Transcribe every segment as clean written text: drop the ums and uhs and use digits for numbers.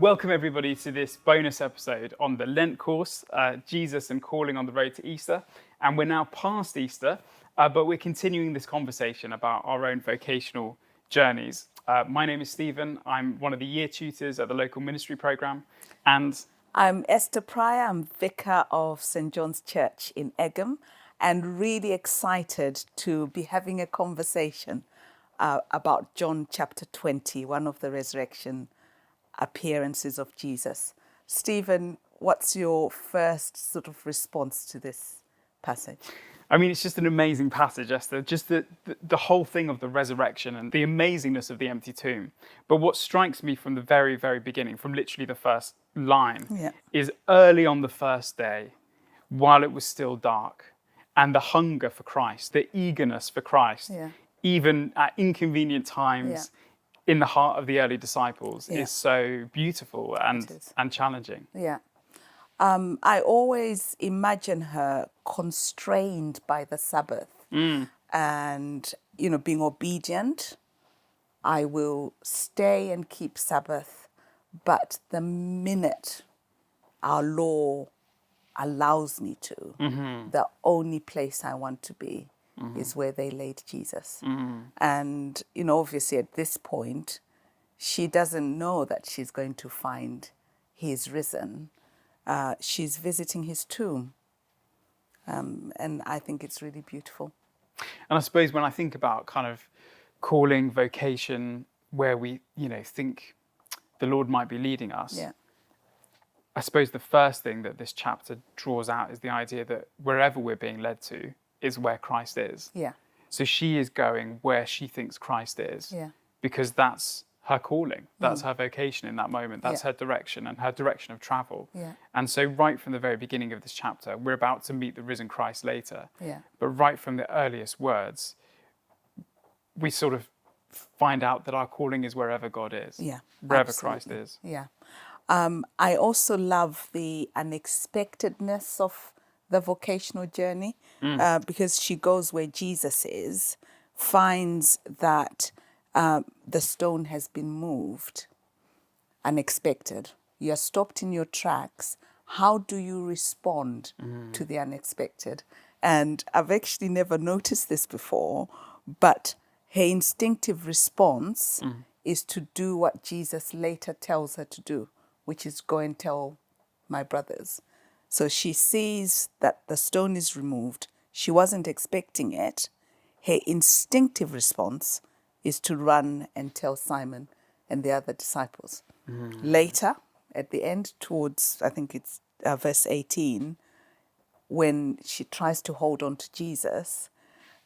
Welcome everybody to this bonus episode on the Lent course, Jesus and Calling on the Road to Easter. And we're now past Easter, but we're continuing this conversation about our own vocational journeys. My name is Stephen. I'm one of the year tutors at the local ministry programme. And I'm Esther Pryor. I'm vicar of St. John's Church in Egham, and really excited to be having a conversation about John chapter 20, one of the resurrection appearances of Jesus. Stephen, what's your first sort of response to this passage? I mean, it's just an amazing passage, Esther, just the whole thing of the resurrection and the amazingness of the empty tomb. But what strikes me from the very, very beginning, from literally the first line, is early on the first day, while it was still dark, and the hunger for Christ, the eagerness for Christ, even at inconvenient times, in the heart of the early disciples is so beautiful and challenging. I always imagine her constrained by the Sabbath and, being obedient. I will stay and keep Sabbath, but the minute our law allows me to, the only place I want to be is where they laid Jesus. And, obviously at this point, she doesn't know that she's going to find he's risen. She's visiting his tomb. And I think it's really beautiful. And I suppose when I think about kind of calling, vocation, where we, think the Lord might be leading us, I suppose the first thing that this chapter draws out is the idea that wherever we're being led to is where Christ is. So she is going where she thinks Christ is, because that's her calling, that's her vocation in that moment, that's her direction and her direction of travel. And so right from the very beginning of this chapter, we're about to meet the risen Christ later. But right from the earliest words, we sort of find out that our calling is wherever God is, wherever Christ is. I also love the unexpectedness of the vocational journey, because she goes where Jesus is, finds that the stone has been moved, unexpected. You're stopped in your tracks. How do you respond to the unexpected? And I've actually never noticed this before, but her instinctive response is to do what Jesus later tells her to do, which is go and tell my brothers. So she sees that the stone is removed. She wasn't expecting it. Her instinctive response is to run and tell Simon and the other disciples. Later, at the end, towards, I think it's verse 18, when she tries to hold on to Jesus,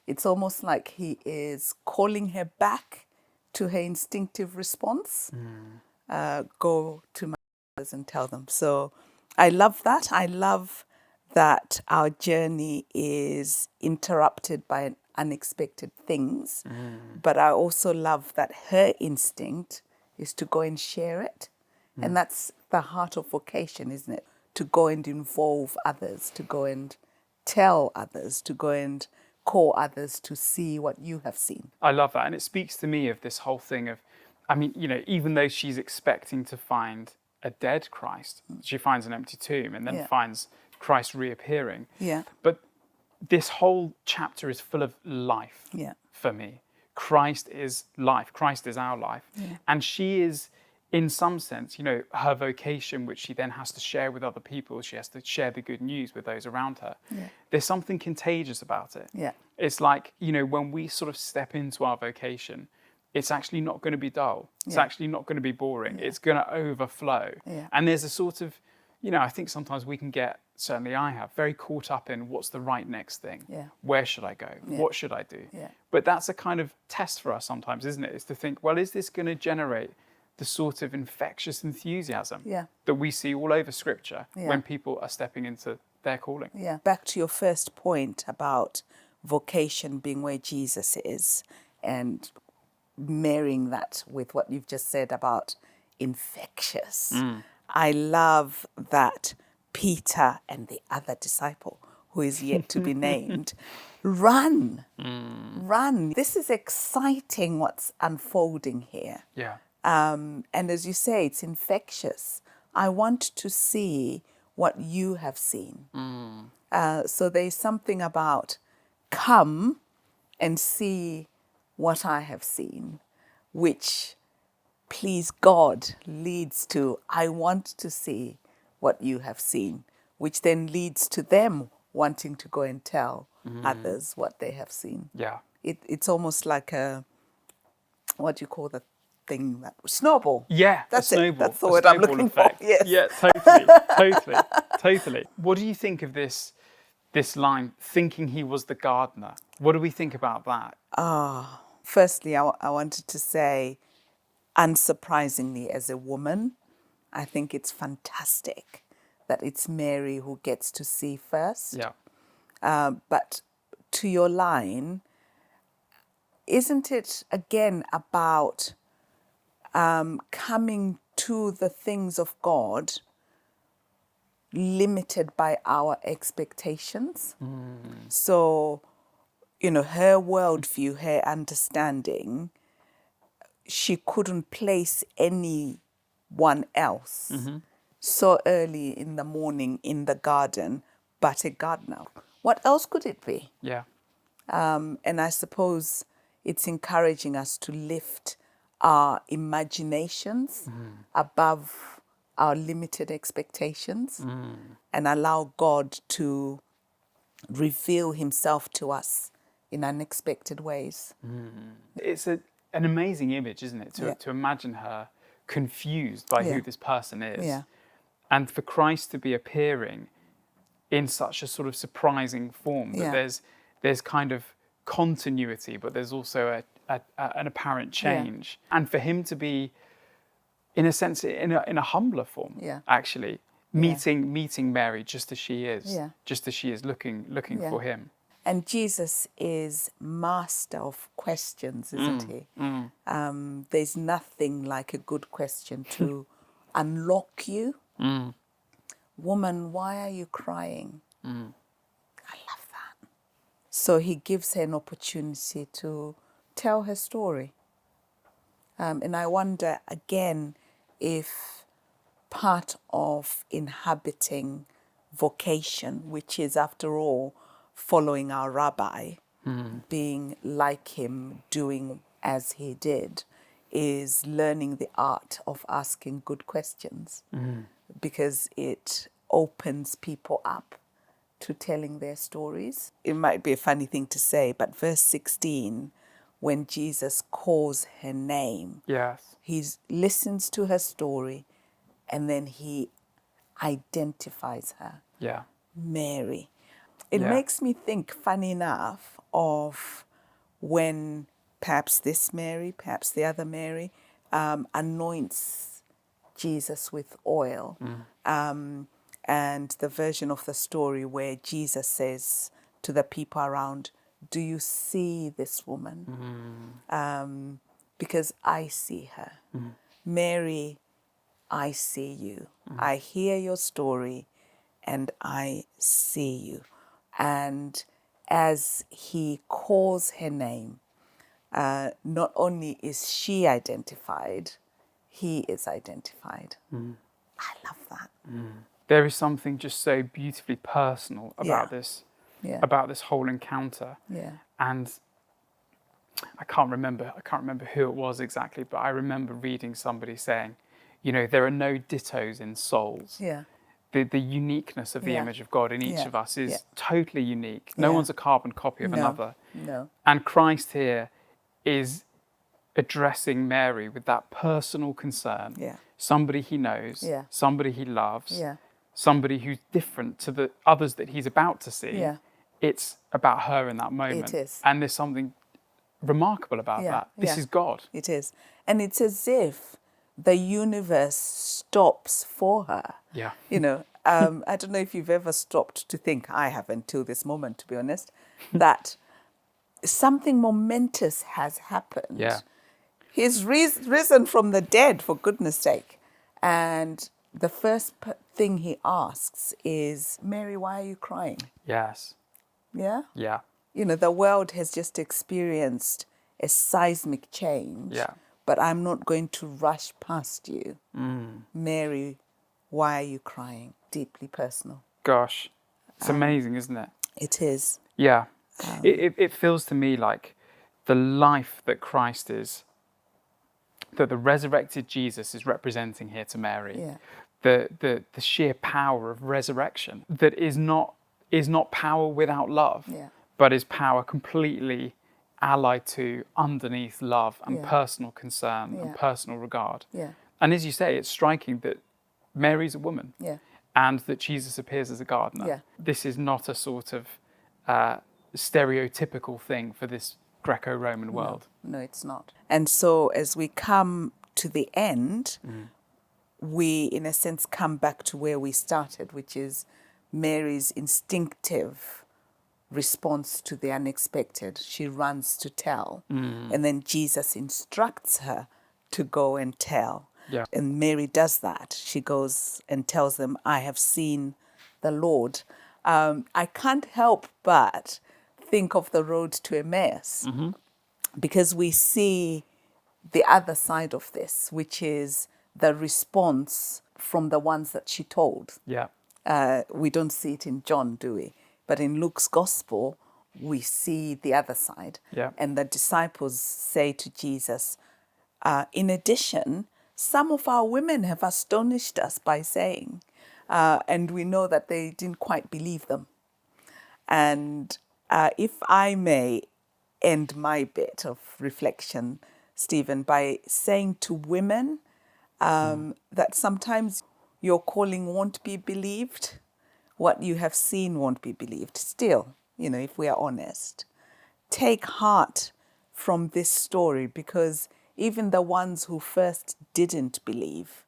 it's almost like he is calling her back to her instinctive response. Go to my brothers and tell them. So I love that. I love that our journey is interrupted by unexpected things. But I also love that her instinct is to go and share it. And that's the heart of vocation, isn't it? To go and involve others, to go and tell others, to go and call others to see what you have seen. I love that. And it speaks to me of this whole thing of, even though she's expecting to find a dead Christ, she finds an empty tomb and then finds Christ reappearing. But this whole chapter is full of life for me. Christ is life. Christ is our life. And she is, in some sense, her vocation, which she then has to share with other people. She has to share the good news with those around her. There's something contagious about it. It's like, when we sort of step into our vocation, it's actually not going to be dull. It's actually not going to be boring. It's going to overflow. And there's a sort of, I think sometimes we can get, certainly I have, very caught up in what's the right next thing. Where should I go? What should I do? But that's a kind of test for us sometimes, isn't it? Is to think, well, is this going to generate the sort of infectious enthusiasm that we see all over Scripture when people are stepping into their calling? Back to your first point about vocation being where Jesus is, and marrying that with what you've just said about infectious. I love that Peter and the other disciple, who is yet to be named, run. This is exciting what's unfolding here. And as you say, it's infectious. I want to see what you have seen. So there's something about come and see what I have seen, which, please God, leads to I want to see what you have seen, which then leads to them wanting to go and tell others what they have seen. Yeah. It's almost like what do you call the thing that snowball? Yeah, That's a snowball. That's the word I'm looking effect. for. Yes. Yeah, totally. What do you think of this line, thinking he was the gardener? What do we think about that? Firstly, I wanted to say, unsurprisingly, as a woman, I think it's fantastic that it's Mary who gets to see first. Yeah. But to your line, isn't it again about coming to the things of God limited by our expectations? So, her worldview, her understanding, she couldn't place anyone else so early in the morning in the garden but a gardener. What else could it be? Yeah. And I suppose it's encouraging us to lift our imaginations above our limited expectations and allow God to reveal himself to us in unexpected ways. It's an amazing image, isn't it? To imagine her confused by who this person is. Yeah. And for Christ to be appearing in such a sort of surprising form that there's kind of continuity, but there's also an apparent change. And for him to be, in a sense, in a humbler form, actually, meeting Mary just as she is, just as she is looking for him. And Jesus is master of questions, isn't he? There's nothing like a good question to unlock you. Woman, why are you crying? I love that. So he gives her an opportunity to tell her story. And I wonder, again, if part of inhabiting vocation, which is, after all, following our rabbi, being like him, doing as he did, is learning the art of asking good questions, because it opens people up to telling their stories. It might be a funny thing to say, but verse 16, when Jesus calls her name, he listens to her story and then he identifies her. Mary. It makes me think, funny enough, of when perhaps this Mary, perhaps the other Mary, anoints Jesus with oil. And the version of the story where Jesus says to the people around, do you see this woman? Because I see her. Mary, I see you. I hear your story and I see you. And as he calls her name, not only is she identified, he is identified. I love that. There is something just so beautifully personal about this, about this whole encounter. And I can't remember who it was exactly, but I remember reading somebody saying, there are no dittos in souls. The uniqueness of the image of God in each of us is totally unique. No one's a carbon copy of another. And Christ here is addressing Mary with that personal concern. Somebody he knows, somebody he loves, somebody who's different to the others that he's about to see. It's about her in that moment. It is. And there's something remarkable about that. This is God. It is. And it's as if the universe stops for her. I don't know if you've ever stopped to think, I haven't till this moment, to be honest, that something momentous has happened. He's risen from the dead, for goodness sake. And the first thing he asks is, Mary, why are you crying? The world has just experienced a seismic change but I'm not going to rush past you. Mary, why are you crying? Deeply personal. Gosh, it's amazing, isn't it? It is. Yeah. It feels to me like the life that Christ is, that the resurrected Jesus is representing here to Mary. Yeah. The sheer power of resurrection that is not power without love, but is power completely allied to, underneath love and personal concern and personal regard. And as you say, it's striking that Mary's a woman and that Jesus appears as a gardener. This is not a sort of stereotypical thing for this Greco-Roman world. No, it's not. And so as we come to the end, we, in a sense, come back to where we started, which is Mary's instinctive response to the unexpected. She runs to tell. And then Jesus instructs her to go and tell. And Mary does that. She goes and tells them, I have seen the Lord. I can't help but think of the road to Emmaus, because we see the other side of this, which is the response from the ones that she told. We don't see it in John, do we? But in Luke's gospel, we see the other side. And the disciples say to Jesus, in addition, some of our women have astonished us by saying, and we know that they didn't quite believe them. And if I may end my bit of reflection, Stephen, by saying to women that sometimes your calling won't be believed, what you have seen won't be believed. Still, if we are honest, take heart from this story, because even the ones who first didn't believe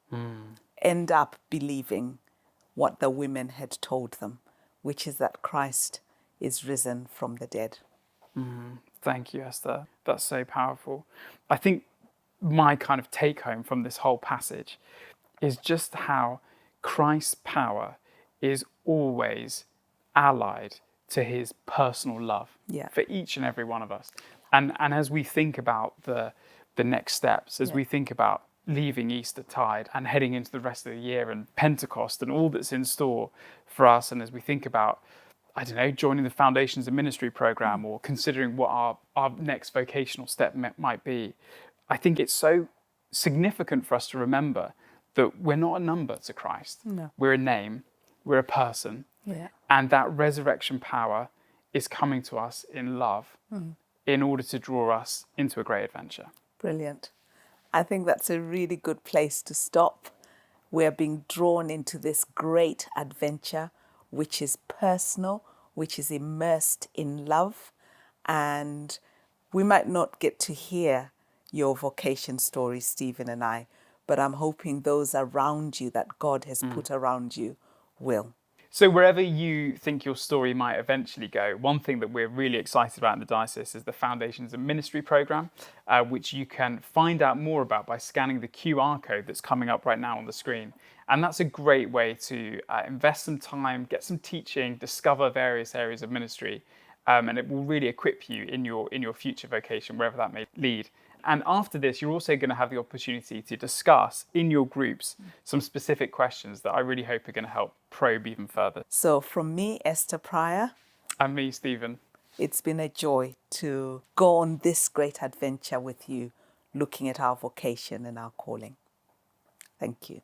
end up believing what the women had told them, which is that Christ is risen from the dead. Thank you, Esther. That's so powerful. I think my kind of take home from this whole passage is just how Christ's power is always allied to his personal love for each and every one of us. And as we think about the next steps, as we think about leaving Eastertide and heading into the rest of the year and Pentecost and all that's in store for us, and as we think about, I don't know, joining the Foundations of Ministry program or considering what our next vocational step might be, I think it's so significant for us to remember that we're not a number to Christ. No. We're a name, we're a person, and that resurrection power is coming to us in love in order to draw us into a great adventure. Brilliant. I think that's a really good place to stop. We're being drawn into this great adventure, which is personal, which is immersed in love. And we might not get to hear your vocation story, Stephen and I, but I'm hoping those around you that God has put around you will. So wherever you think your story might eventually go, one thing that we're really excited about in the diocese is the Foundations of Ministry program, which you can find out more about by scanning the QR code that's coming up right now on the screen. And that's a great way to invest some time, get some teaching, discover various areas of ministry, and it will really equip you in your future vocation, wherever that may lead. And after this, you're also going to have the opportunity to discuss in your groups some specific questions that I really hope are going to help probe even further. So from me, Esther Pryor. And me, Stephen. It's been a joy to go on this great adventure with you, looking at our vocation and our calling. Thank you.